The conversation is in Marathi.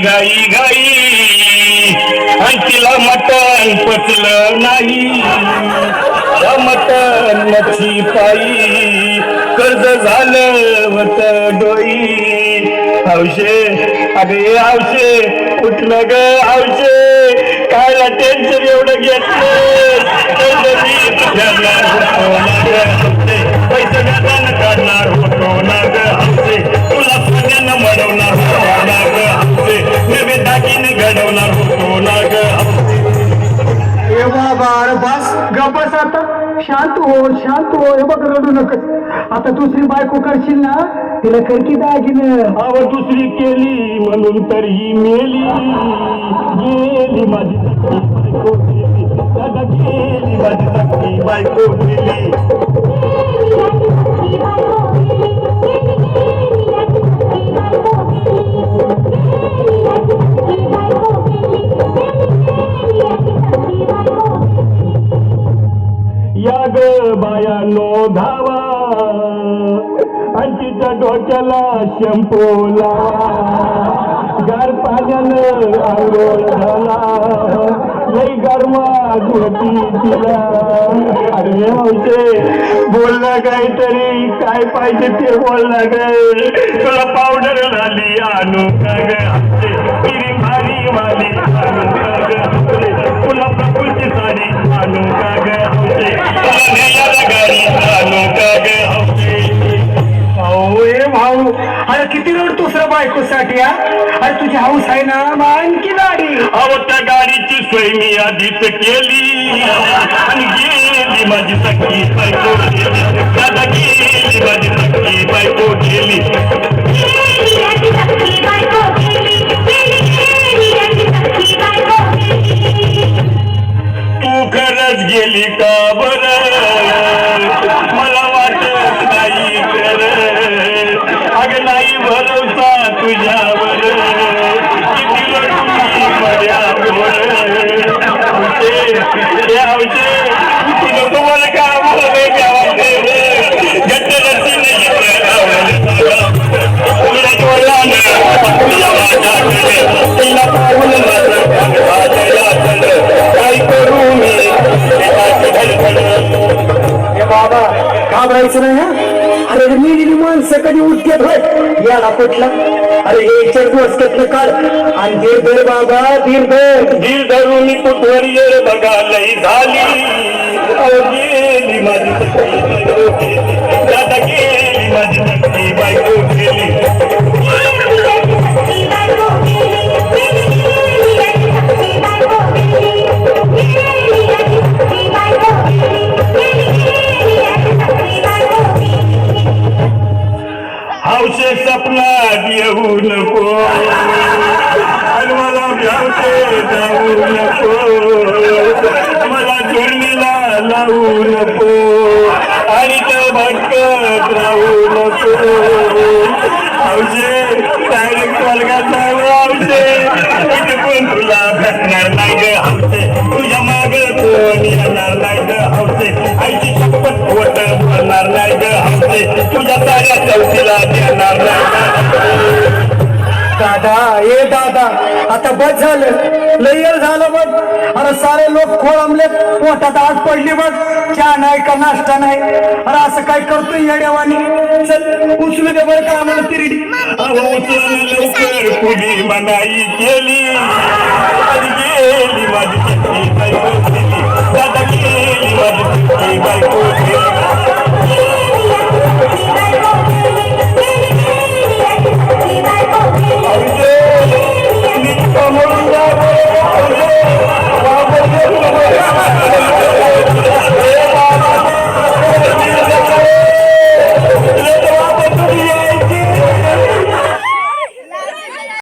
गाई गाई आणि तिला मटण पचलं नाही, मटण मच्छी पायी कर्ज झालं होत डोई. हौशे अगे हौशे उठलं ग हौशे, कायला टेन्शन एवढं घेतलं, पैसे व्याजानं काढणार होतो ना ग हौशे, तुला सोन्यानं मडवणार होतो ना ग हौशे, नवे दागिने घडवणार होतो ना ग हौशे. ए बाबा बस गप्पस आता, शांत हो हे बघ रडू नकस. आता दुसरी बायको करशील ना, तिला करकी दागिने. अव दुसरी केली म्हणून तर ही मेली, गेली माझी बायको गेली, दादा गेली माझी सख्खी बायको गेली. या ग बायानो धावा आणि तिच्या डोक्याला शॅम्पू लावा, गार पाण्यानं आंघोळ झाला, लई गरमात होती तिला. अरे हौशे बोलला काहीतरी, काय पाहिजे ते बोलला ग, तुला पावडर झाली आणू का ग हौशे, किरी भारी वाली आणू का ग हौशे, तुला प्रकृती साडी आणू का ग हौशे, गाडी आणू का ग हौशे. भाऊ ए भाऊ, अरे किती रडतोस रे बायकोसाठी? अरे तुझी हौस आहे ना, आणखी गाडी. अहो त्या गाडीची सोय मी आधीच केली आणि गेली माझी सख्खी बायको गेली, दादा गेली माझी सख्खी बायको गेली. तू खरंच गेली का बरं, मला वाटत नाही कर, अगं नाही भरोसा तुझ्यावर, किती रडली माझ्यावर. हौशे तुझं तुम्हाला काय बोलवे घ्यावं घट्ट रस्ती नाही तिला पाहून काय करू मी. बाबा घाबरायचं नाही हा. अरे मेलेली माणसं कधी उठतेत होय, याला कुठला. अरे हे 4 दिवस घेतलं काढ आणि धीर धर बाबा, धीर धर. धीर धरून कुठवर येर बघा लई झाली, गेली माझी सख्खी बायको गेली, दादा गेली माझी सख्खी बायको गेली. हौशे सपनात येऊ नको आणि मला हौशे जाऊ नको, मला जोडणीला लावू नको आणि तो भटकत राहू नको. हौशे डायरेक्ट वर्गात जाऊ हौशे, इथे पण तुला भेटणार नाही ग हौशे, तुझ्या माग कोण येणार नाही ग हौशे, आईची शपथ खोट बोलणार नाही ग हौशे, तुझ्या साऱ्या चौथीला देणार नाही. दादा ए दादा आता बस झालं लय वेळ झालं बघ. अरे सारे लोक खोळंबले, पोटात आग पडली बघ. चहा नाही का नाश्ता नाही. अरे असं काय करतोय या देवानी. चल उचलू दे बरं का आम्हाला तिरडी. अहो उचलून लवकर कुणी मनाई केली, गेली माझी